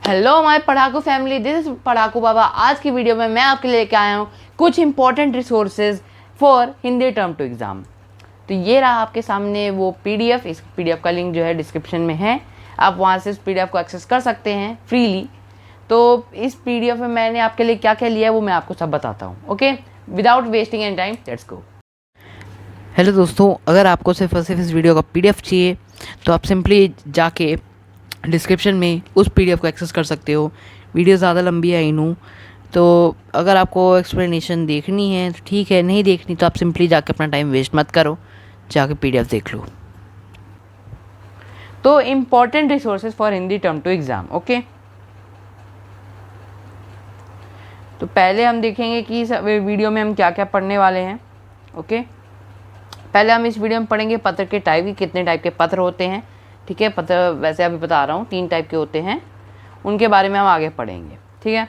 Hello हमारे पढ़ाकू family, this is पढ़ाकू बाबा। आज की वीडियो में मैं आपके लिए लेके आया हूँ कुछ important resources for Hindi term two exam. तो ये रहा आपके सामने वो पीडीएफ। इस पीडीएफ का लिंक जो है डिस्क्रिप्शन में है, आप वहाँ से इस पीडीएफ को एक्सेस कर सकते हैं फ्रीली। तो इस पीडीएफ में मैंने आपके लिए क्या क्या लिया है वो मैं आपको सब बताता हूँ। Okay, without wasting any time, let's go. Hello दोस्तों, अगर आपको सिर्फ और सिर्फ इस वीडियो का पीडीएफ चाहिए तो आप सिंपली जाके डिस्क्रिप्शन में उस पीडीएफ को एक्सेस कर सकते हो। वीडियो ज़्यादा लंबी है आई नो, तो अगर आपको एक्सप्लेनेशन देखनी है तो ठीक है, नहीं देखनी तो आप सिंपली जाके अपना टाइम वेस्ट मत करो, जाके पीडीएफ देख लो। तो important resources for Hindi term two exam. Okay, तो पहले हम देखेंगे कि इस वीडियो में हम क्या क्या पढ़ने वाले हैं। ओके, पहले हम इस वीडियो में पढ़ेंगे पत्र के टाइप की, कितने टाइप के पत्र होते हैं। ठीक है, पत्र वैसे अभी बता रहा हूँ 3 टाइप के होते हैं, उनके बारे में हम आगे पढ़ेंगे। ठीक है,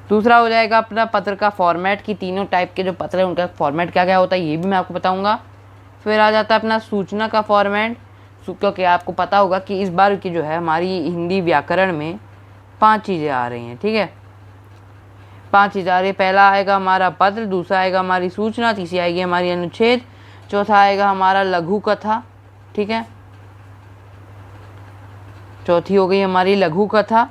दूसरा हो जाएगा अपना पत्र का फॉर्मेट, की तीनों टाइप के जो पत्र है उनका फॉर्मेट क्या क्या होता है ये भी मैं आपको बताऊंगा। फिर आ जाता है अपना सूचना का फॉर्मेट, क्योंकि आपको पता होगा कि इस बार की जो है हमारी हिंदी व्याकरण में 5 चीज़ें आ रही हैं। ठीक है, 5 चीज़ें आ रही है। पहला आएगा हमारा पत्र, दूसरा आएगा हमारी सूचना, तीसरी आएगी हमारी अनुच्छेद, चौथा आएगा हमारा लघु कथा। ठीक है, चौथी हो गई हमारी लघु कथा,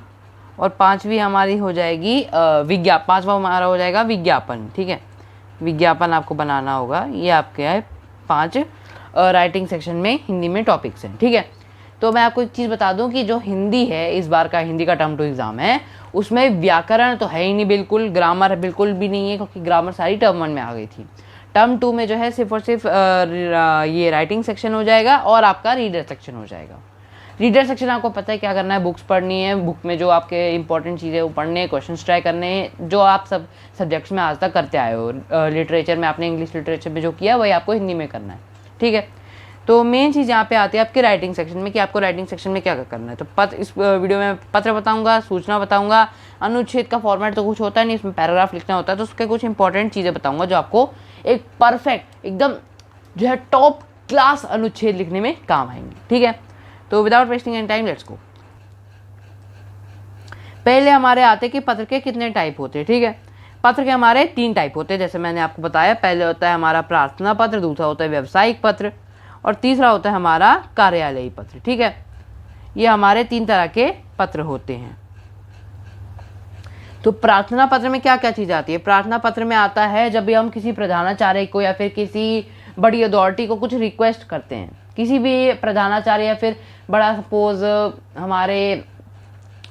और पांचवी हमारी हो जाएगी पांचवा हमारा हो जाएगा विज्ञापन। ठीक है, विज्ञापन आपको बनाना होगा। ये आपके है 5 राइटिंग सेक्शन में हिंदी में टॉपिक्स हैं। ठीक है, तो मैं आपको एक चीज़ बता दूं कि जो हिंदी है, इस बार का हिंदी का टर्म टू एग्ज़ाम है, उसमें व्याकरण तो है ही नहीं बिल्कुल, ग्रामर बिल्कुल भी नहीं है, क्योंकि ग्रामर सारी टर्म 1 में आ गई थी। टर्म 2 में जो है सिर्फ और सिर्फ ये राइटिंग सेक्शन हो जाएगा और आपका रीडर सेक्शन हो जाएगा। रीडर सेक्शन आपको पता है क्या करना है, बुक्स पढ़नी है, बुक में जो आपके इंपॉर्टेंट चीज़ें वो पढ़ने, क्वेश्चंस ट्राई करने हैं, जो आप सब सब्जेक्ट्स में आज तक करते आए हो। लिटरेचर में आपने इंग्लिश लिटरेचर में जो किया वही आपको हिंदी में करना है। ठीक है, तो मेन चीज़ यहाँ पे आती है आपके राइटिंग सेक्शन में, कि आपको राइटिंग सेक्शन में क्या क्या करना है। तो इस वीडियो में पत्र बताऊँगा, सूचना बताऊँगा, अनुच्छेद का फॉर्मेट तो कुछ होता नहीं, इसमें पैराग्राफ लिखना होता है, तो उसके कुछ इंपॉर्टेंट चीज़ें बताऊँगा जो आपको एक परफेक्ट एकदम जो है टॉप क्लास अनुच्छेद लिखने में काम आएंगे। ठीक है, तो without wasting any time let's go. पहले हमारे आते कि पत्र के कितने टाइप होते हैं। ठीक है, पत्र के हमारे 3 टाइप होते हैं, जैसे मैंने आपको बताया। पहले होता है हमारा प्रार्थना पत्र, दूसरा होता है व्यावसायिक पत्र, और तीसरा होता है हमारा कार्यालयी पत्र। ठीक है, ये हमारे 3 तरह के पत्र होते हैं। तो प्रार्थना पत्र में क्या क्या चीज़ आती है? प्रार्थना पत्र में आता है जब भी हम किसी प्रधानाचार्य को या फिर किसी बड़ी अथॉरिटी को कुछ रिक्वेस्ट करते हैं, किसी भी प्रधानाचार्य या फिर बड़ा सपोज हमारे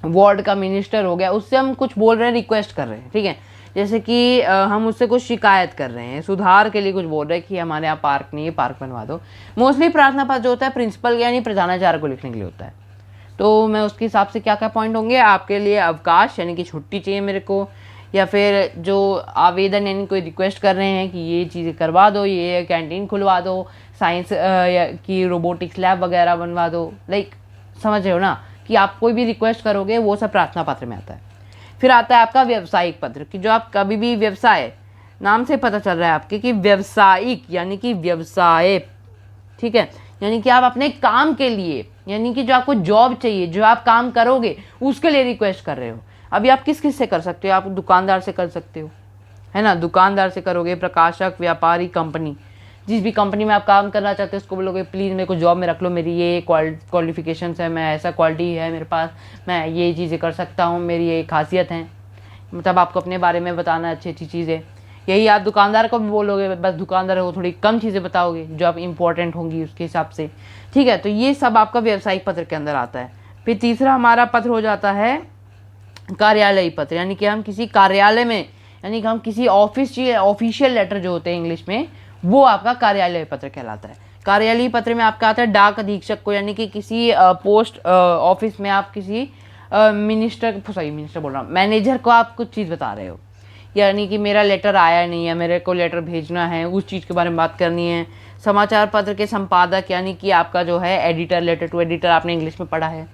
वार्ड का मिनिस्टर हो गया, उससे हम कुछ बोल रहे हैं, रिक्वेस्ट कर रहे हैं। ठीक है, जैसे कि हम उससे कुछ शिकायत कर रहे हैं, सुधार के लिए कुछ बोल रहे हैं कि हमारे यहाँ पार्क नहीं है, पार्क बनवा दो। मोस्टली प्रार्थना पत्र जो होता है प्रिंसिपल यानी प्रधानाचार्य को लिखने के लिए होता है। तो मैं उसके हिसाब से क्या क्या पॉइंट होंगे आपके लिए, अवकाश यानी कि छुट्टी चाहिए मेरे को, या फिर जो आवेदन यानी कोई रिक्वेस्ट कर रहे हैं कि ये चीज़ें करवा दो, ये कैंटीन खुलवा दो, साइंस की रोबोटिक्स लैब वगैरह बनवा दो, लाइक समझ रहे हो ना, कि आप कोई भी रिक्वेस्ट करोगे वो सब प्रार्थना पत्र में आता है। फिर आता है आपका व्यावसायिक पत्र, कि जो आप कभी भी व्यवसाय, नाम से पता चल रहा है आपके कि व्यावसायिक यानी कि व्यवसाय। ठीक है, यानी कि आप अपने काम के लिए, यानी कि जो आपको जॉब चाहिए, जो आप काम करोगे उसके लिए रिक्वेस्ट कर रहे हो। अभी आप किस किस से कर सकते हो? आप दुकानदार से कर सकते हो, है ना, दुकानदार से करोगे, प्रकाशक, व्यापारी, कंपनी, जिस भी कंपनी में आप काम करना चाहते हो उसको बोलोगे प्लीज़ मेरे को जॉब में रख लो, मेरी ये क्वालिफिकेशंस है, मैं ऐसा क्वालिटी है मेरे पास, मैं ये चीज़ें कर सकता हूँ, मेरी ये खासियत है। मतलब आपको अपने बारे में बताना अच्छी अच्छी चीज़ें। यही आप दुकानदार को भी बोलोगे, बस दुकानदार को थोड़ी कम चीज़ें बताओगे जो आप इंपॉर्टेंट होंगी उसके हिसाब से। ठीक है, तो ये सब आपका व्यावसायिक पत्र के अंदर आता है। फिर तीसरा हमारा पत्र हो जाता है कार्यालयी पत्र, यानी कि हम किसी कार्यालय में, यानी कि हम किसी ऑफिशियल लेटर जो होते हैं इंग्लिश में, वो आपका कार्यालय पत्र कहलाता है। कार्यालयी पत्र में आपका आता है डाक अधीक्षक को, यानी कि किसी पोस्ट ऑफिस में आप किसी मिनिस्टर बोल रहा हूँ, मैनेजर को आप कुछ चीज़ बता रहे हो, यानी कि मेरा लेटर आया नहीं है, मेरे को लेटर भेजना है, उस चीज़ के बारे में बात करनी है। समाचार पत्र के संपादक, यानी कि आपका जो है एडिटर, लेटर टू एडिटर आपने इंग्लिश में पढ़ा है।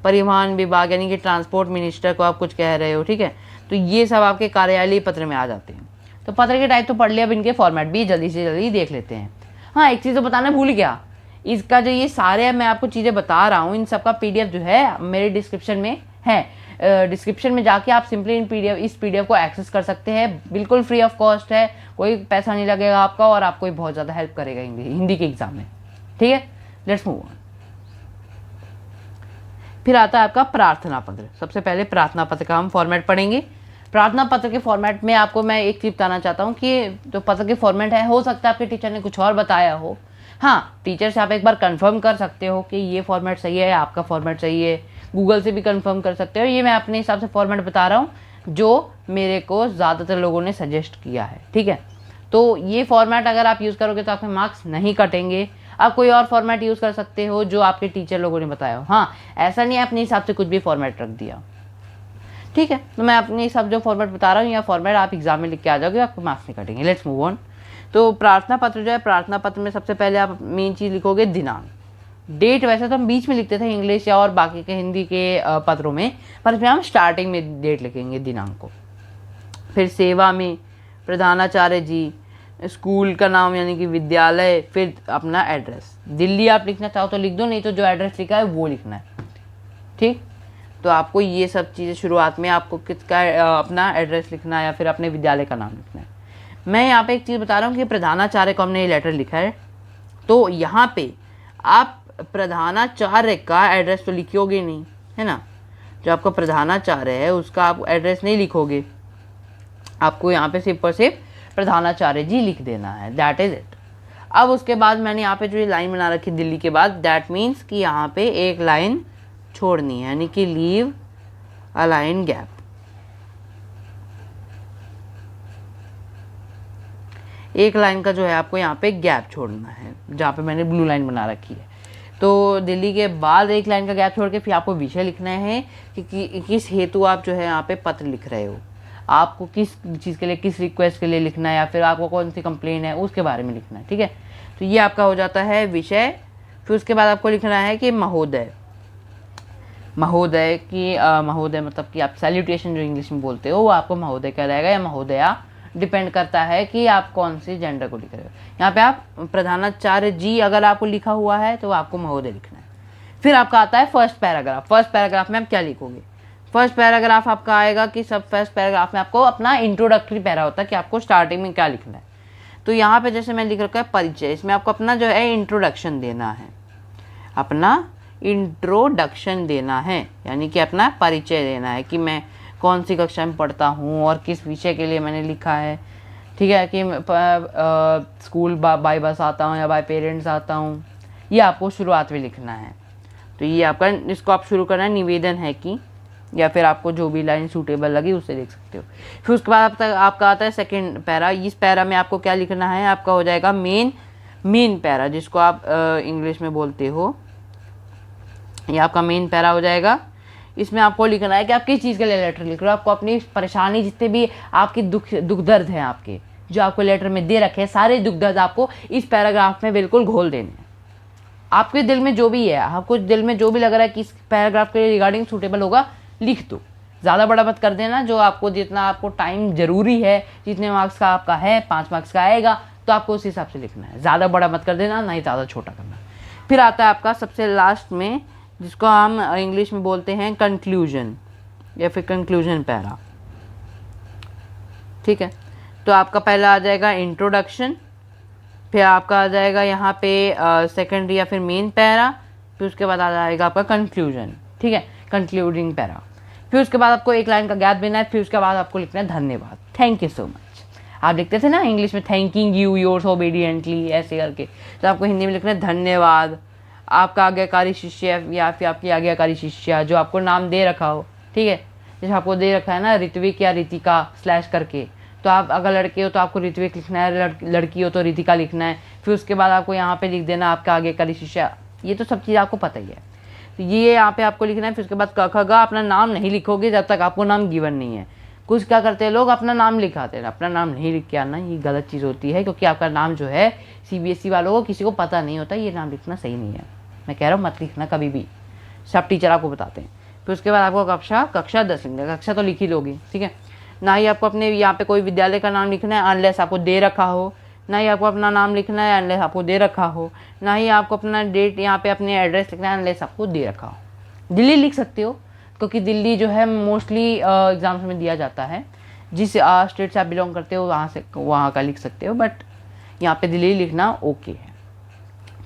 परिवहन विभाग यानी कि ट्रांसपोर्ट मिनिस्टर को आप कुछ कह रहे हो। ठीक है, तो ये सब आपके कार्यालयी पत्र में आ जाते हैं। तो पत्र के टाइप तो पढ़ लिया, अब इनके फॉर्मेट भी जल्दी से जल्दी देख लेते हैं। हाँ, एक चीज़ तो बताना भूल गया, इसका जो ये सारे मैं आपको चीज़ें बता रहा हूँ, इन सब का PDF जो है मेरे डिस्क्रिप्शन में है। डिस्क्रिप्शन में जाके आप सिंपली इस PDF को एक्सेस कर सकते हैं, बिल्कुल फ्री ऑफ कॉस्ट है, कोई पैसा नहीं लगेगा आपका और आपको बहुत ज़्यादा हेल्प करेगा हिंदी के एग्जाम में। ठीक है, लेट्स मूव ऑन। फिर आता है आपका प्रार्थना पत्र। सबसे पहले प्रार्थना पत्र का हम फॉर्मेट पढ़ेंगे। प्रार्थना पत्र के फॉर्मेट में आपको मैं एक चीज़ बताना चाहता हूँ कि जो पत्र के फॉर्मेट है, हो सकता है आपके टीचर ने कुछ और बताया हो। हाँ, टीचर से आप एक बार कंफर्म कर सकते हो कि ये फॉर्मेट सही है, आपका फॉर्मेट सही है। गूगल से भी कंफर्म कर सकते हो। ये मैं अपने हिसाब से फॉर्मेट बता रहा हूँ जो मेरे को ज़्यादातर लोगों ने सजेस्ट किया है। ठीक है, तो ये फॉर्मेट अगर आप यूज़ करोगे तो आपके मार्क्स नहीं कटेंगे। आप कोई और फॉर्मेट यूज़ कर सकते हो जो आपके टीचर लोगों ने बताया हो। हाँ, ऐसा नहीं है अपने हिसाब से कुछ भी फॉर्मेट रख दिया। ठीक है, तो मैं अपने हिसाब जो फॉर्मेट बता रहा हूँ या फॉर्मेट आप एग्जाम में लिख के आ जाओगे, आपको मार्क्स नहीं कटेंगे। Let's move on. तो प्रार्थना पत्र जो है, प्रार्थना पत्र में सबसे पहले आप मेन चीज़ लिखोगे दिनांक। डेट वैसे तो हम बीच में लिखते थे इंग्लिश या और बाकी के हिंदी के पत्रों में, पर इसमें हम स्टार्टिंग में डेट लिखेंगे, दिनांक को। फिर सेवा में प्रधानाचार्य जी, स्कूल का नाम यानी कि विद्यालय, फिर अपना एड्रेस। दिल्ली आप लिखना चाहो तो लिख दो, नहीं तो जो एड्रेस लिखा है वो लिखना है। ठीक, तो आपको ये सब चीज़ें शुरुआत में आपको किसका अपना एड्रेस लिखना है या फिर अपने विद्यालय का नाम लिखना है। मैं यहाँ पे एक चीज़ बता रहा हूँ कि प्रधानाचार्य को हमने ये लेटर लिखा है, तो यहाँ पे आप प्रधानाचार्य का एड्रेस तो लिखोगे नहीं, है ना। जो आपका प्रधानाचार्य है उसका आप एड्रेस नहीं लिखोगे, आपको यहाँ पे सिर्फ और सिर्फ प्रधानाचार्य जी लिख देना है, दैट इज़ इट। अब उसके बाद मैंने यहाँ पे जो ये लाइन बना रखी दिल्ली के बाद, दैट मीन्स कि यहाँ पे एक लाइन छोड़नी है, यानी कि लीव अ लाइन गैप। एक लाइन का जो है आपको यहाँ पे गैप छोड़ना है, जहाँ पे मैंने ब्लू लाइन बना रखी है। तो दिल्ली के बाद एक लाइन का गैप छोड़ के फिर आपको विषय लिखना है कि किस हेतु आप जो है यहाँ पे पत्र लिख रहे हो, आपको किस चीज़ के लिए, किस रिक्वेस्ट के लिए लिखना है, या फिर आपको कौन सी कंप्लेन है उसके बारे में लिखना है। ठीक है, तो ये आपका हो जाता है विषय। फिर उसके बाद आपको लिखना है कि महोदय। महोदय की महोदय मतलब कि आप सैल्यूटेशन जो इंग्लिश में बोलते हो वो आपको महोदय कह रहेगा या महोदया, डिपेंड करता है कि आप कौन सी जेंडर को लिख रहे हो। यहाँ पे आप प्रधानाचार्य जी अगर आपको लिखा हुआ है तो आपको महोदय लिखना है। फिर आपका आता है फर्स्ट पैराग्राफ। फर्स्ट पैराग्राफ में आप क्या लिखोगे? फर्स्ट पैराग्राफ आपका आएगा कि सब फर्स्ट पैराग्राफ में आपको अपना इंट्रोडक्टरी पैरा होता है कि आपको स्टार्टिंग में क्या लिखना है। तो यहाँ पे जैसे मैं लिख रखा है परिचय, इसमें आपको अपना जो है इंट्रोडक्शन देना है, अपना इंट्रोडक्शन देना है, यानी कि अपना परिचय देना है कि मैं कौन सी कक्षा में पढ़ता हूँ और किस विषय के लिए मैंने लिखा है। ठीक है, कि स्कूल बाय बस आता हूँ या बाय पेरेंट्स आता हूँ, ये आपको शुरुआत में लिखना है। तो ये आपका, इसको आप शुरू करना है निवेदन है कि, या फिर आपको जो भी लाइन सूटेबल लगी उससे लिख सकते हो। फिर उसके बाद आपका आता है सेकंड पैरा। इस पैरा में आपको क्या लिखना है? आपका हो जाएगा मेन पैरा, जिसको आप इंग्लिश में बोलते हो, ये आपका मेन पैरा हो जाएगा। इसमें आपको लिखना है कि आप किस चीज़ के लिए लेटर लिख रहे हो, आपको अपनी परेशानी, जितने भी आपकी दुख दर्द हैं आपके, जो आपको लेटर में दे रखे हैं, सारे दुख दर्द आपको इस पैराग्राफ में बिल्कुल घोल देने हैं। आपके दिल में जो भी है, आपको दिल में जो भी लग रहा है कि इस पैराग्राफ के रिगार्डिंग सूटेबल होगा, लिख दो। ज़्यादा बड़ा मत कर देना, जो आपको जितना आपको टाइम ज़रूरी है, जितने मार्क्स का आपका है, 5 मार्क्स का आएगा, तो आपको उस हिसाब से लिखना है। ज़्यादा बड़ा मत कर देना, ना ही ज़्यादा छोटा करना। फिर आता है आपका सबसे लास्ट में, जिसको हम इंग्लिश में बोलते हैं कंक्लूजन या फिर कंक्लूजन पैरा। ठीक है, तो आपका पहला आ जाएगा इंट्रोडक्शन, फिर आपका आ जाएगा यहाँ पे सेकेंडरी या फिर मेन पैरा, फिर उसके बाद आ जाएगा आपका कंक्लूजन। ठीक है, कंक्लूडिंग पैरा। फिर उसके बाद आपको एक लाइन का गैप देना है। फिर उसके बाद आपको लिखना है धन्यवाद, थैंक यू सो मच। आप लिखते थे ना इंग्लिश में थैंकिंग यू योर्स ओबीडियंटली, ऐसे करके, तो आपको हिंदी में लिखना है धन्यवाद। आपका आज्ञाकारी शिष्य या फिर आपकी आज्ञाकारी शिष्या, जो आपको नाम दे रखा हो। ठीक है, जैसे आपको दे रखा है ना ऋत्विक या रितिका स्लैश करके, तो आप अगर लड़के हो तो आपको ऋत्विक लिखना है, लड़की हो तो रितिका लिखना है। फिर उसके बाद आपको यहाँ पे लिख देना आपका आज्ञाकारी शिष्या। ये तो सब चीज़ आपको पता ही है, तो ये यहाँ पे आपको लिखना है। फिर उसके बाद क ख ग, अपना नाम नहीं लिखोगे जब तक आपको नाम गिवन नहीं है। कुछ क्या करते हैं लोग, अपना नाम लिखाते हैं, अपना नाम नहीं लिख के आना, ये गलत चीज़ होती है, क्योंकि आपका नाम जो है CBSE वालों को किसी को पता नहीं होता, ये नाम लिखना सही नहीं है। मैं कह रहा हूँ मत लिखना कभी भी, सब टीचर आपको बताते हैं। फिर उसके बाद आपको कक्षा 10 लिखना है, कक्षा तो लिख ही लोगे। ठीक है, ना ही आपको अपने यहाँ पे कोई विद्यालय का नाम लिखना है अनलेस आपको दे रखा हो ना ही आपको अपना नाम लिखना है अनलेस आपको दे रखा हो, ना ही आपको अपना डेट यहाँ पे अपने एड्रेस लिखना है अनलेस आपको दे रखा हो। दिल्ली लिख सकते हो क्योंकि दिल्ली जो है मोस्टली एग्जाम्स में दिया जाता है। जिस स्टेट से आप बिलोंग करते हो वहाँ का लिख सकते हो, बट यहाँ पे दिल्ली लिखना ओके है।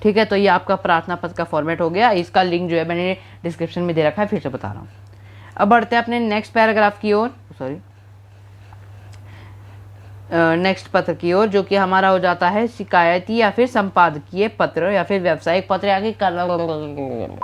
ठीक है, तो ये आपका प्रार्थना पत्र का फॉर्मेट हो गया। इसका लिंक जो है मैंने डिस्क्रिप्शन में दे रखा है, फिर से बता रहा हूँ। अब बढ़ते हैं अपने नेक्स्ट पैराग्राफ की ओर, नेक्स्ट पत्र की ओर, जो कि हमारा हो जाता है शिकायती या फिर संपादकीय पत्र या फिर व्यावसायिक पत्र या फिर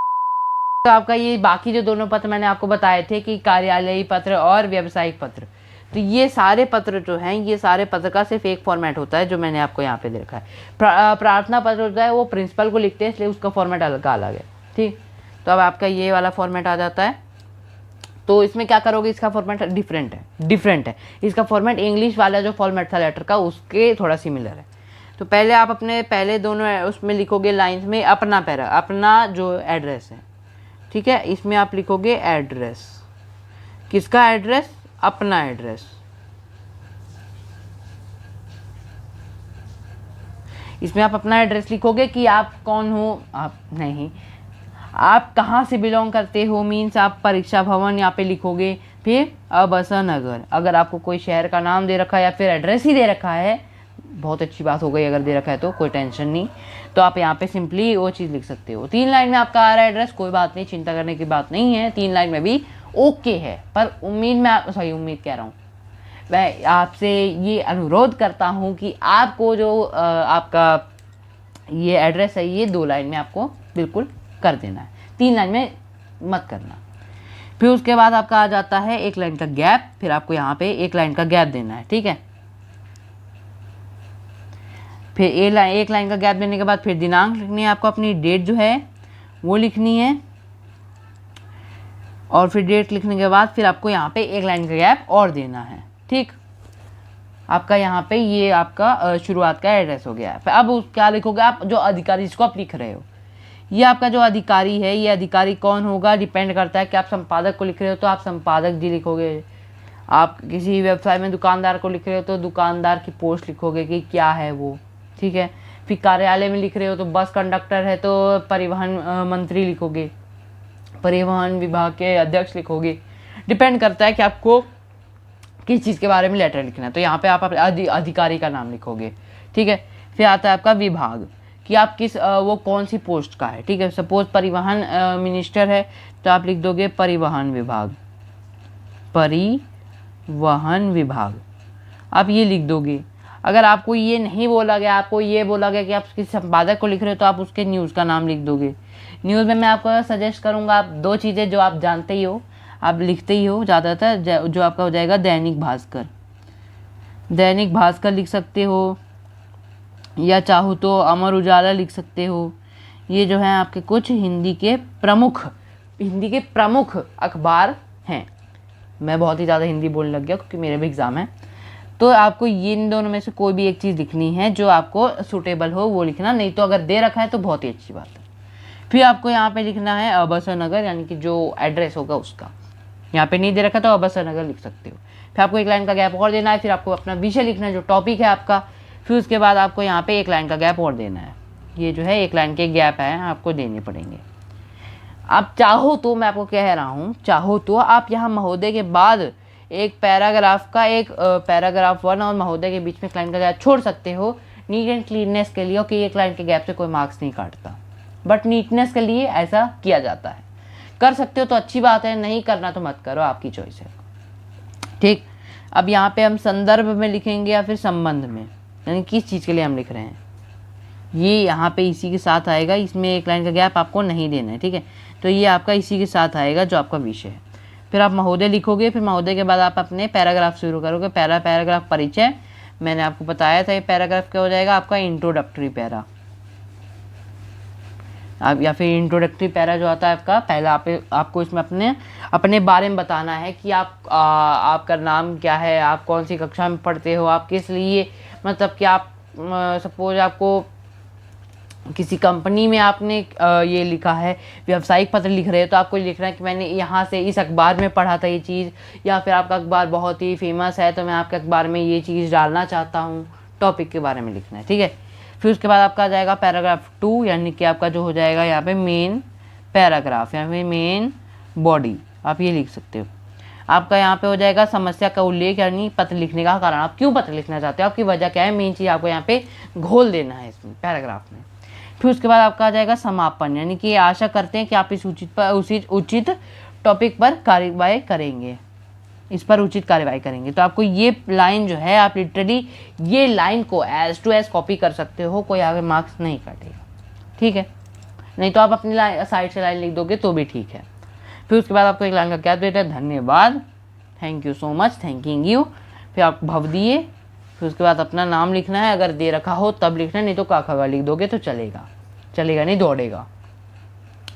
तो आपका ये बाकी जो दोनों पत्र मैंने आपको बताए थे कि कार्यालयी पत्र और व्यावसायिक पत्र, तो ये सारे पत्र जो हैं, ये सारे पत्र का सिर्फ एक फॉर्मेट होता है जो मैंने आपको यहाँ पे दे रखा है। प्रार्थना पत्र होता है वो प्रिंसिपल को लिखते हैं, इसलिए उसका फॉर्मेट अलग है। ठीक, तो अब आपका ये वाला फॉर्मेट आ जाता है। तो इसमें क्या करोगे, इसका फॉर्मेट डिफरेंट है। इसका फॉर्मेट इंग्लिश वाला जो फॉर्मेट था लेटर का उसके थोड़ा सिमिलर है। तो पहले आप अपने पहले दोनों उसमें लिखोगे लाइन्स में अपना जो एड्रेस है, ठीक है, इसमें आप लिखोगे एड्रेस। किसका एड्रेस? अपना एड्रेस। इसमें आप अपना एड्रेस लिखोगे कि आप कौन हो, आप कहाँ से बिलोंग करते हो, मीन्स आप परीक्षा भवन यहाँ पे लिखोगे। फिर अबसर नगर, अगर आपको कोई शहर का नाम दे रखा है या फिर एड्रेस ही दे रखा है, बहुत अच्छी बात हो गई, अगर दे रखा है तो कोई टेंशन नहीं, तो आप यहाँ पे सिंपली वो चीज़ लिख सकते हो। 3 लाइन में आपका आ रहा है एड्रेस, कोई बात नहीं, चिंता करने की बात नहीं है, 3 लाइन में भी ओके है। पर उम्मीद कह रहा हूँ, मैं आपसे ये अनुरोध करता हूँ कि आपको जो आपका ये एड्रेस है ये 2 लाइन में आपको बिल्कुल कर देना है, 3 लाइन में मत करना। फिर उसके बाद आपका आ जाता है 1 लाइन का गैप, फिर आपको यहाँ पे 1 लाइन का गैप देना है। ठीक है, फिर 1 लाइन का गैप देने के बाद फिर दिनांक लिखनी है आपको, अपनी डेट जो है वो लिखनी है, और फिर डेट लिखने के बाद फिर आपको यहाँ पे 1 लाइन का गैप और देना है। ठीक, आपका यहाँ पे ये आपका शुरुआत का एड्रेस हो गया। फिर अब क्या लिखोगे आप, जो अधिकारी जिसको आप लिख रहे हो, ये आपका जो अधिकारी है, ये अधिकारी कौन होगा डिपेंड करता है कि आप संपादक को लिख रहे हो तो आप संपादक जी लिखोगे, आप किसी व्यवसाय में दुकानदार को लिख रहे हो तो दुकानदार की पोस्ट लिखोगे कि क्या है वो। ठीक है, फिर कार्यालय में लिख रहे हो तो बस कंडक्टर है तो परिवहन मंत्री लिखोगे, परिवहन विभाग के अध्यक्ष लिखोगे, डिपेंड करता है कि आपको किस चीज़ के बारे में लेटर लिखना है। तो यहाँ पे आप अपने अधिकारी का नाम लिखोगे। ठीक है, फिर आता है आपका विभाग कि आप किस वो कौन सी पोस्ट का है। ठीक है, सपोज परिवहन मिनिस्टर है तो आप लिख दोगे परिवहन विभाग, परिवहन विभाग आप ये लिख दोगे। अगर आपको ये नहीं बोला गया, आपको ये बोला गया कि आप किसी संपादक को लिख रहे हो तो आप उसके न्यूज़ का नाम लिख दोगे। न्यूज़ में मैं आपको सजेस्ट करूँगा, आप 2 चीज़ें जो आप जानते ही हो, आप लिखते ही हो ज़्यादातर, जो आपका हो जाएगा दैनिक भास्कर लिख सकते हो, या चाहो तो अमर उजाला लिख सकते हो। ये जो है आपके कुछ हिंदी के प्रमुख अखबार हैं। मैं बहुत ही ज़्यादा हिंदी बोलने लग गया क्योंकि मेरे भी एग्ज़ाम है, तो आपको इन दोनों में से कोई भी एक चीज़ लिखनी है जो आपको सूटेबल हो वो लिखना, नहीं तो अगर दे रखा है तो बहुत ही अच्छी बात है। फिर आपको यहाँ पे लिखना है अबसर नगर, यानी कि जो एड्रेस होगा उसका। यहाँ पे नहीं दे रखा तो अबसर नगर लिख सकते हो। फिर आपको 1 लाइन का गैप और देना है, फिर आपको अपना विषय लिखना है जो टॉपिक है आपका, फिर उसके बाद आपको यहाँ पे 1 लाइन का गैप और देना है। ये जो है 1 लाइन के गैप है आपको देने पड़ेंगे। आप चाहो तो, मैं आपको कह रहा हूँ, चाहो तो आप यहाँ महोदय के बाद एक पैराग्राफ 1 और महोदय के बीच में 1 लाइन का गैप छोड़ सकते हो, नीट एंड क्लीननेस के लिए, कि 1 लाइन के गैप से कोई मार्क्स नहीं काटता, बट नीटनेस के लिए ऐसा किया जाता है। कर सकते हो तो अच्छी बात है, नहीं करना तो मत करो, आपकी चॉइस है। ठीक, अब यहाँ पे हम संदर्भ में लिखेंगे या फिर संबंध में, यानी किस चीज़ के लिए हम लिख रहे हैं, ये यहाँ पे इसी के साथ आएगा। इसमें 1 लाइन का गैप आपको नहीं देना है। ठीक है, तो ये आपका इसी के साथ आएगा जो आपका विषय है। फिर आप महोदय लिखोगे, फिर महोदय के बाद आप अपने पैराग्राफ शुरू करोगे। पैराग्राफ परिचय, मैंने आपको बताया था ये पैराग्राफ क्या हो जाएगा आपका, इंट्रोडक्टरी पैरा, आप या फिर इंट्रोडक्टरी पैरा जो आता है आपका पहला, आपको इसमें अपने बारे में बताना है कि आपका नाम क्या है, आप कौन सी कक्षा में पढ़ते हो, आप किस लिए, मतलब कि आप सपोज आपको किसी कंपनी में आपने ये लिखा है, व्यावसायिक पत्र लिख रहे हो तो आपको लिखना है कि मैंने यहाँ से इस अखबार में पढ़ा था ये चीज़, या फिर आपका अखबार बहुत ही फेमस है तो मैं आपके अखबार में ये चीज़ डालना चाहता हूँ। टॉपिक के बारे में लिखना है, ठीक है। फिर उसके बाद आपका आ जाएगा पैराग्राफ 2, यानी कि आपका जो हो जाएगा यहाँ पे मेन पैराग्राफ या फिर मेन बॉडी, आप ये लिख सकते हो। आपका यहाँ पे हो जाएगा समस्या का उल्लेख, यानी पत्र लिखने का कारण, आप क्यों पत्र लिखना चाहते हो, आपकी वजह क्या है, मेन चीज़ आपको यहाँ पे घोल देना है इसमें पैराग्राफ में। फिर उसके बाद आपका आ जाएगा समापन, यानी कि आशा करते हैं कि आप इस उचित टॉपिक पर कार्यवाही करेंगे, इस पर उचित कार्यवाही करेंगे। तो आपको ये लाइन जो है, आप लिटरली ये लाइन को एज टू एज कॉपी कर सकते हो, कोई आगे मार्क्स नहीं काटेगा, ठीक है। नहीं तो आप अपनी साइड से लाइन लिख दोगे तो भी ठीक है। फिर उसके बाद आपको एक लाइन का क्या देता है, धन्यवाद, thank you so much, thanking you. फिर आप भव दिए, फिर उसके बाद अपना नाम लिखना है, अगर दे रखा हो तब लिखना है, नहीं तो काका लिख दोगे तो चलेगा नहीं दौड़ेगा,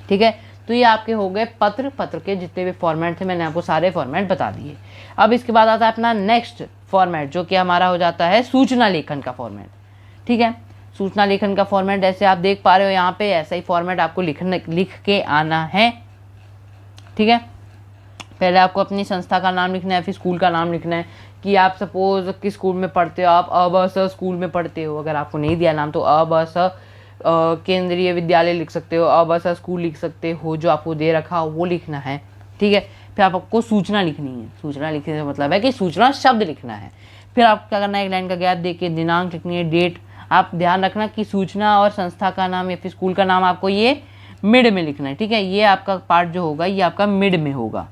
ठीक है। तो ये आपके हो गए पत्र के जितने भी फॉर्मेट थे, मैंने आपको सारे फॉर्मेट बता दिए। अब इसके बाद आता है अपना नेक्स्ट फॉर्मेट, जो कि हमारा हो जाता है सूचना लेखन का फॉर्मेट, ठीक है। सूचना लेखन का फॉर्मेट जैसे आप देख पा रहे हो यहाँ पे, ऐसा ही फॉर्मेट आपको लिख के आना है, ठीक है। पहले आपको अपनी संस्था का नाम लिखना है, फिर स्कूल का नाम लिखना है कि आप सपोज किस स्कूल में पढ़ते हो, आप अब स्कूल में पढ़ते हो, अगर आपको नहीं दिया नाम तो अब केंद्रीय विद्यालय लिख सकते हो, अब स्कूल लिख सकते हो, जो आपको दे रखा हो वो लिखना है, ठीक है। फिर आपको सूचना लिखनी है, सूचना लिखने का मतलब है कि सूचना शब्द लिखना है। फिर आपको क्या करना है, एक लाइन का गैप देके दिनांक लिखनी है, डेट। आप ध्यान रखना कि सूचना और संस्था का नाम या फिर स्कूल का नाम आपको ये मिड में लिखना है, ठीक है। ये आपका पार्ट जो होगा ये आपका मिड में होगा।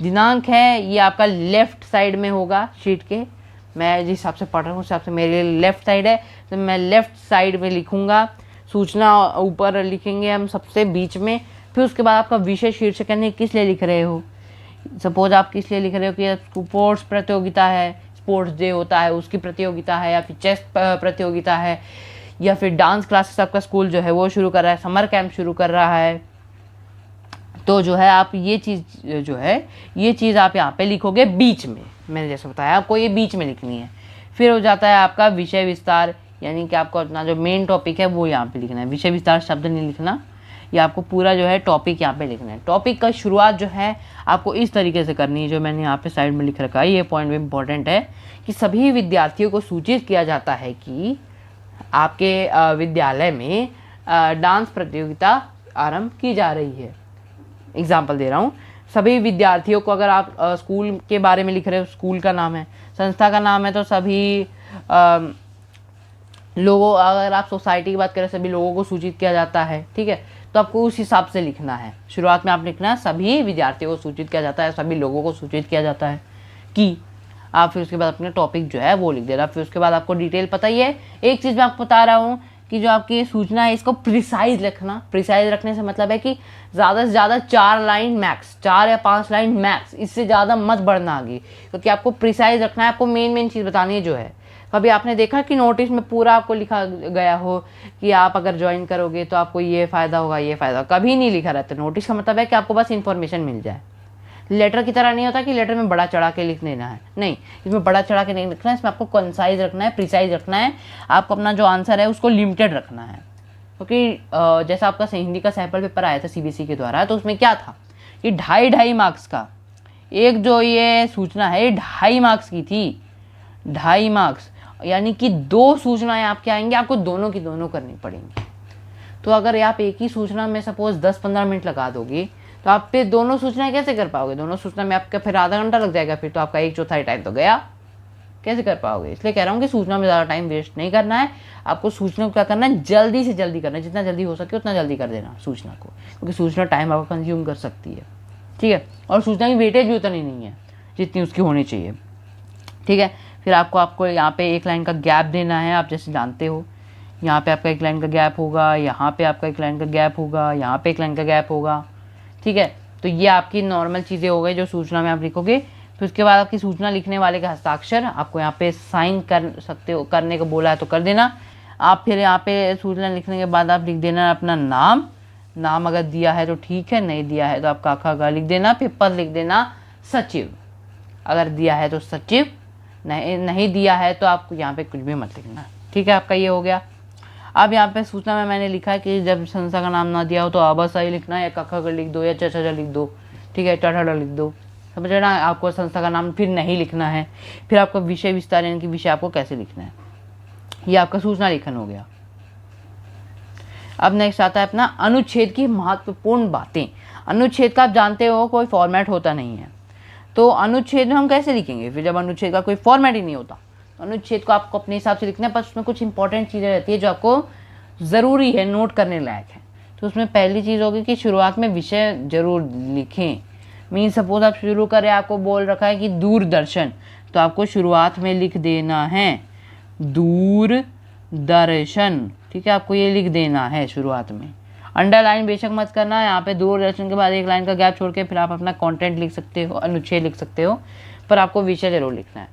दिनांक है ये आपका लेफ्ट साइड में होगा शीट के, मैं जिस हिसाब से पढ़ रहा हूँ उस हिसाब से मेरे लिए लेफ्ट साइड है, तो मैं लेफ्ट साइड में लिखूँगा। सूचना ऊपर लिखेंगे हम सबसे बीच में। फिर उसके बाद आपका विषय शीर्षक, यानी किस लिए लिख रहे हो, सपोज आप किस लिए लिख रहे हो कि स्पोर्ट्स प्रतियोगिता है, स्पोर्ट्स डे होता है उसकी प्रतियोगिता है, या फिर चेस प्रतियोगिता है, या फिर डांस क्लासेस आपका स्कूल जो है वो शुरू कर रहा है, समर कैंप शुरू कर रहा है, तो जो है आप ये चीज़ आप यहाँ पे लिखोगे बीच में, मैंने जैसे बताया आपको ये बीच में लिखनी है। फिर हो जाता है आपका विषय विस्तार, यानी कि आपको अपना जो मेन टॉपिक है वो यहाँ पे लिखना है, विषय विस्तार शब्द नहीं लिखना, ये आपको पूरा जो है टॉपिक यहाँ पे लिखना है। टॉपिक का शुरुआत जो है आपको इस तरीके से करनी है, जो मैंने यहाँ पे साइड में लिख रखा है, ये पॉइंट भी इम्पोर्टेंट है कि सभी विद्यार्थियों को सूचित किया जाता है कि आपके विद्यालय में डांस प्रतियोगिता आरंभ की जा रही है। एग्जाम्पल दे रहा हूँ, सभी विद्यार्थियों को, अगर आप स्कूल के बारे में लिख रहे हो, स्कूल का नाम है, संस्था का नाम है, तो सभी लोगों, अगर आप सोसाइटी की बात करें, सभी लोगों को सूचित किया जाता है, ठीक है। तो आपको उस हिसाब से लिखना है। शुरुआत में आप लिखना है सभी विद्यार्थियों को सूचित किया जाता है, सभी लोगों को सूचित किया जाता है कि आप, फिर उसके बाद अपना टॉपिक जो है वो लिख देना। फिर उसके बाद आपको डिटेल पता ही है। एक चीज़ मैं आपको बता रहा हूँ कि जो आपकी सूचना है इसको प्रिसाइज रखना। प्रिसाइज रखने से मतलब है कि ज़्यादा से ज़्यादा 4 लाइन मैक्स, 4 या 5 लाइन मैक्स, इससे ज़्यादा मत बढ़ना आगे, क्योंकि आपको प्रिसाइज रखना है, आपको मेन चीज़ बतानी है जो है। कभी आपने देखा कि नोटिस में पूरा आपको लिखा गया हो कि आप अगर ज्वाइन करोगे तो आपको ये फ़ायदा होगा, ये फ़ायदा, कभी नहीं लिखा रहता। नोटिस का मतलब है कि आपको बस इन्फॉर्मेशन मिल जाए। लेटर की तरह नहीं होता कि लेटर में बड़ा चढ़ा के लिख देना है, नहीं, इसमें बड़ा चढ़ा के नहीं लिखना है, इसमें आपको कंसाइज रखना है, प्रिसाइज रखना है। आपको अपना जो आंसर है उसको लिमिटेड रखना है, क्योंकि जैसा आपका हिंदी का सैंपल पेपर आया था सीबीएसई के द्वारा, तो उसमें क्या था कि 2.5 मार्क्स का एक जो ये सूचना है 2.5 मार्क्स की थी, 2.5 मार्क्स, यानी कि 2 सूचनाएं आपके आएंगे, आपको दोनों की दोनों करनी पड़ेंगी। तो अगर आप एक ही सूचना में सपोज 10-15 मिनट लगा दोगे तो आप फिर दोनों सूचनाएं कैसे कर पाओगे? दोनों सूचना में आपका फिर आधा घंटा लग जाएगा, फिर तो आपका 1/4 टाइम तो गया, कैसे कर पाओगे? इसलिए कह रहा हूँ कि सूचना में ज़्यादा टाइम वेस्ट नहीं करना है। आपको सूचना को क्या करना है, जल्दी से जल्दी करना है, जितना जल्दी हो सके उतना जल्दी कर देना सूचना को, क्योंकि सूचना टाइम आपका कंज्यूम कर सकती है, ठीक है। और सूचना की वेटेज भी उतनी नहीं है जितनी उसकी होनी चाहिए, ठीक है। फिर आपको यहाँ पे एक लाइन का गैप देना है। आप जैसे जानते हो यहाँ पे आपका एक लाइन का गैप होगा, यहाँ पे आपका एक लाइन का गैप होगा, यहाँ पे एक लाइन का गैप होगा, ठीक है। तो ये आपकी नॉर्मल चीज़ें हो गई जो सूचना में आप लिखोगे। फिर उसके बाद आपकी सूचना लिखने वाले का हस्ताक्षर, आपको यहाँ पे साइन कर सकते हो, करने को बोला है तो कर देना आप। फिर यहाँ पे सूचना लिखने के बाद आप लिख देना अपना नाम अगर दिया है तो ठीक है, नहीं दिया है तो आप काका लिख देना। फिर पद लिख देना सचिव, अगर दिया है तो सचिव, नहीं दिया है तो आपको यहाँ पे कुछ भी मत लिखना, ठीक है। आपका ये हो गया। अब यहाँ पे सूचना में मैंने लिखा है कि जब संस्था का नाम ना दिया हो तो आबा सही लिखना है, या काका लिख दो, या चाचा लिख दो, ठीक है, टाटा लिख दो, समझ रहे ना। आपको संस्था का नाम फिर नहीं लिखना है। फिर आपका विषय विस्तार, यानी कि विषय आपको कैसे लिखना है, ये आपका सूचना लेखन हो गया। अब नेक्स्ट आता है अपना अनुच्छेद की महत्वपूर्ण बातें। अनुच्छेद का आप जानते हो कोई फॉर्मेट होता नहीं है, तो अनुच्छेद में हम कैसे लिखेंगे फिर जब अनुच्छेद का कोई फॉर्मेट ही नहीं होता। तो अनुच्छेद को आपको अपने हिसाब से लिखना है, पर उसमें कुछ इंपॉर्टेंट चीज़ें रहती है जो आपको ज़रूरी है, नोट करने लायक है। तो उसमें पहली चीज़ होगी कि शुरुआत में विषय जरूर लिखें। मीन सपोज आप शुरू करें, आपको बोल रखा है कि दूरदर्शन, तो आपको शुरुआत में लिख देना है दूरदर्शन, ठीक है, आपको ये लिख देना है शुरुआत में। अंडरलाइन बेशक मत करना, यहाँ पे दूरदर्शन के बाद एक लाइन का गैप छोड़ के फिर आप अपना कंटेंट लिख सकते हो, अनुच्छेद लिख सकते हो, पर आपको विषय जरूर लिखना है।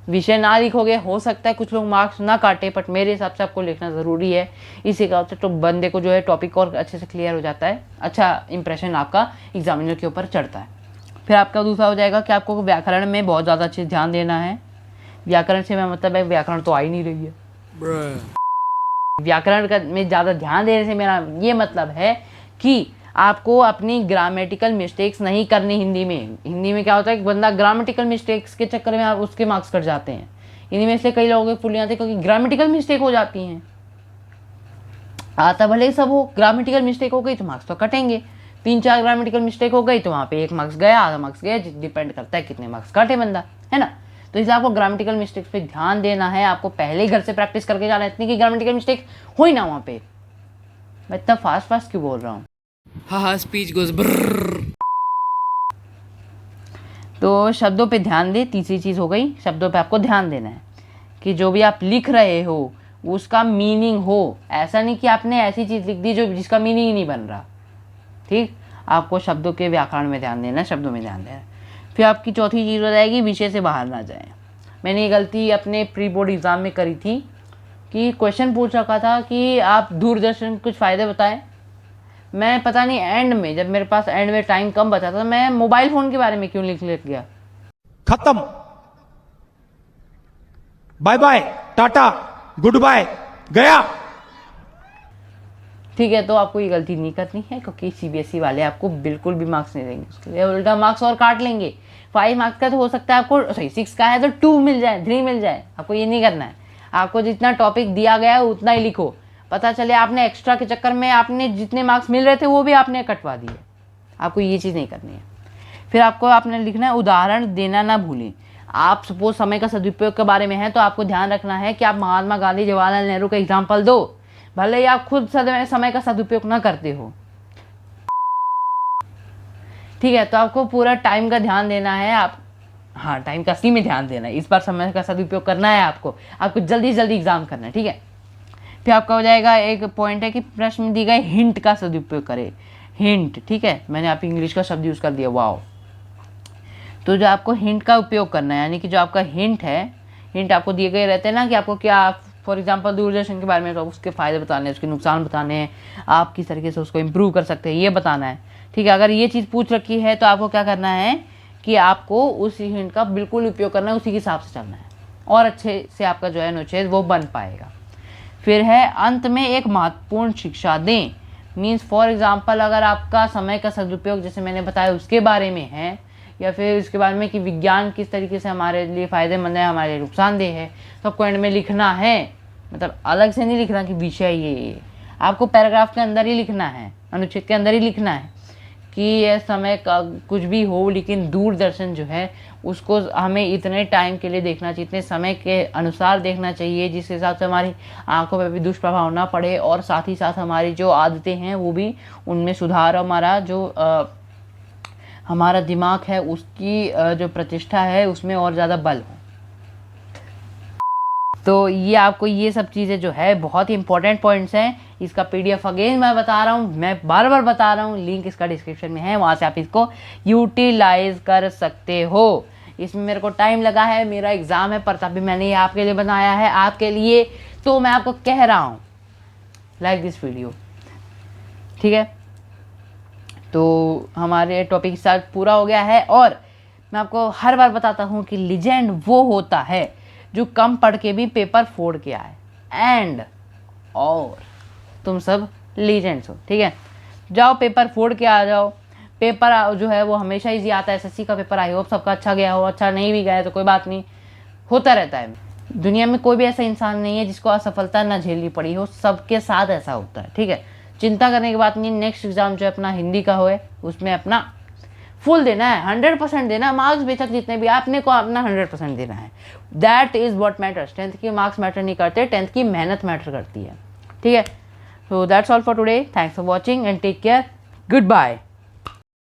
विषय ना लिखोगे हो सकता है कुछ लोग मार्क्स ना काटे, बट मेरे हिसाब से आपको लिखना ज़रूरी है। इसी का तो बंदे को जो है टॉपिक और अच्छे से क्लियर हो जाता है, अच्छा इंप्रेशन आपका एग्जामिनर के ऊपर चढ़ता है। फिर आपका दूसरा हो जाएगा कि आपको व्याकरण में बहुत ज़्यादा अच्छे ध्यान देना है। व्याकरण से मैं मतलब है व्याकरण तो आ ही नहीं रही है। व्याकरण का में ज़्यादा ध्यान देने से मेरा ये मतलब है कि आपको अपनी ग्रामेटिकल मिस्टेक्स नहीं करनी। हिंदी में क्या होता है कि बंदा ग्रामेटिकल मिस्टेक्स के चक्कर में आप उसके मार्क्स कट जाते हैं। हिंदी में इसलिए कई लोगों के फुल आते हैं क्योंकि ग्रामेटिकल मिस्टेक हो जाती हैं। आता भले ही सब हो, ग्रामेटिकल मिस्टेक हो गई तो मार्क्स तो कटेंगे। 3-4 ग्रामेटिकल मिस्टेक हो गई तो वहाँ पे 1 मार्क्स गया, आधा मार्क्स गया, डिपेंड करता है कितने मार्क्स काटे बंदा, है ना। तो इसलिए आपको ग्रामेटिकल मिस्टेक्स पे ध्यान देना है। आपको पहले ही घर से प्रैक्टिस करके जाना है, इतनी कि ग्रामेटिकल मिस्टेक हो ही ना वहाँ पे। मैं इतना फास्ट क्यों बोल रहा हूँ। हाँ स्पीच गोज ब्रर। तो शब्दों पे ध्यान दे, तीसरी चीज़ हो गई, शब्दों पे आपको ध्यान देना है कि जो भी आप लिख रहे हो उसका मीनिंग हो। ऐसा नहीं कि आपने ऐसी चीज़ लिख दी जो जिसका मीनिंग ही नहीं बन रहा, ठीक। आपको शब्दों के व्याकरण में ध्यान देना है, शब्दों में ध्यान देना है। फिर आपकी चौथी चीज़ हो जाएगी विषय से बाहर ना जाए। मैंने ये गलती अपने प्री बोर्ड एग्ज़ाम में करी थी कि क्वेश्चन पूछ रखा था कि आप दूरदर्शन कुछ फ़ायदे बताएं। मैं पता नहीं एंड में, जब मेरे पास एंड में टाइम कम बचा था, मैं मोबाइल फ़ोन के बारे में क्यों लिख गया। खत्म, बाय बाय, टाटा, गुड बाय, गया। ठीक है, तो आपको ये गलती नहीं करनी है क्योंकि सीबीएसई वाले आपको बिल्कुल भी मार्क्स नहीं देंगे, उसके लिए उल्टा मार्क्स और काट लेंगे। 5 मार्क्स का तो हो सकता है आपको, सही 6 का है तो 2 मिल जाए, 3 मिल जाए। आपको ये नहीं करना है। आपको जितना टॉपिक दिया गया है उतना ही लिखो। पता चले आपने एक्स्ट्रा के चक्कर में आपने जितने मार्क्स मिल रहे थे वो भी आपने कटवा दिए। आपको ये चीज़ नहीं करनी है। फिर आपको आपने लिखना है उदाहरण देना ना भूलें। आप सपोज समय का सदुपयोग के बारे में है तो आपको ध्यान रखना है कि आप महात्मा गांधी, जवाहरलाल नेहरू का एग्जाम्पल दो, भले ही आप खुद समय का सदुपयोग ना करते हो, ठीक है। तो आपको पूरा टाइम का ध्यान देना है। आप हाँ, टाइम का असली में ध्यान देना है। इस बार समय का सदुपयोग करना है आपको जल्दी जल्दी एग्जाम करना है, ठीक है। फिर आपका हो जाएगा एक पॉइंट है कि प्रश्न में दी गए हिंट का सदुपयोग करें। हिंट, ठीक है, मैंने आप इंग्लिश का शब्द यूज़ कर दिया, वाओ। तो जो आपको हिंट का उपयोग करना है, यानी कि जो आपका हिंट है, हिंट आपको दिए गए रहते हैं ना कि आपको क्या, फॉर एग्जांपल दूरदर्शन के बारे में तो उसके फ़ायदे बताने हैं, उसके नुकसान बताने हैं, आप किस तरीके से उसको इम्प्रूव कर सकते हैं ये बताना है, ठीक है। अगर ये चीज़ पूछ रखी है तो आपको क्या करना है कि आपको उस हिंट का बिल्कुल उपयोग करना है, उसी के हिसाब से चलना है और अच्छे से आपका जो है अनुच्छेद वो बन पाएगा। फिर है अंत में एक महत्वपूर्ण शिक्षा दें। मीन्स फॉर एग्जांपल अगर आपका समय का सदुपयोग जैसे मैंने बताया उसके बारे में है, या फिर इसके बारे में कि विज्ञान किस तरीके से हमारे लिए फ़ायदेमंद है, हमारे लिए नुकसानदेह है, तो आपको एंड में लिखना है। मतलब अलग से नहीं लिखना कि विषय ये, आपको पैराग्राफ के अंदर ही लिखना है, अनुच्छेद के अंदर ही लिखना है कि यह समय का कुछ भी हो लेकिन दूरदर्शन जो है उसको हमें इतने टाइम के लिए देखना चाहिए, इतने समय के अनुसार देखना चाहिए जिस हिसाब से हमारी आंखों पर भी दुष्प्रभाव ना पड़े और साथ ही साथ हमारी जो आदतें हैं वो भी उनमें सुधार, हमारा जो हमारा दिमाग है उसकी जो प्रतिष्ठा है उसमें और ज़्यादा बल हो। तो ये आपको ये सब चीज़ें जो है बहुत ही इंपॉर्टेंट पॉइंट्स हैं। इसका पीडीएफ अगेन मैं बता रहा हूँ, मैं बार बार बता रहा हूँ, लिंक इसका डिस्क्रिप्शन में है, वहाँ से आप इसको यूटिलाइज कर सकते हो। इसमें मेरे को टाइम लगा है, मेरा एग्ज़ाम है, पर तभी मैंने ये आपके लिए बनाया है, आपके लिए। तो मैं आपको कह रहा हूँ लाइक दिस वीडियो, ठीक है। तो हमारे टॉपिक के साथ पूरा हो गया है और मैं आपको हर बार बताता हूँ कि लीजेंड वो होता है जो कम पढ़ के भी पेपर फोड़ के आए। एंड और तुम सब लीजेंड्स हो, ठीक है। जाओ पेपर फोड़ के आ जाओ। पेपर जो है वो हमेशा ही आता है। एसएससी का पेपर आई होप सबका अच्छा गया हो, अच्छा नहीं भी गया तो कोई बात नहीं, होता रहता है। दुनिया में कोई भी ऐसा इंसान नहीं है जिसको असफलता ना झेलनी पड़ी हो, सबके साथ ऐसा होता है, ठीक है। चिंता करने की बात नहीं। नेक्स्ट एग्जाम जो है अपना हिंदी का हो, उसमें अपना फुल देना है, 100% देना है। मार्क्स बेशक जितने भी आपने को अपना 100% देना है। That is what matters. 10th के मार्क्स मैटर नहीं करते, 10th की मेहनत मैटर करती है, ठीक है। So that's all for today. Thanks for watching and take care. Good bye.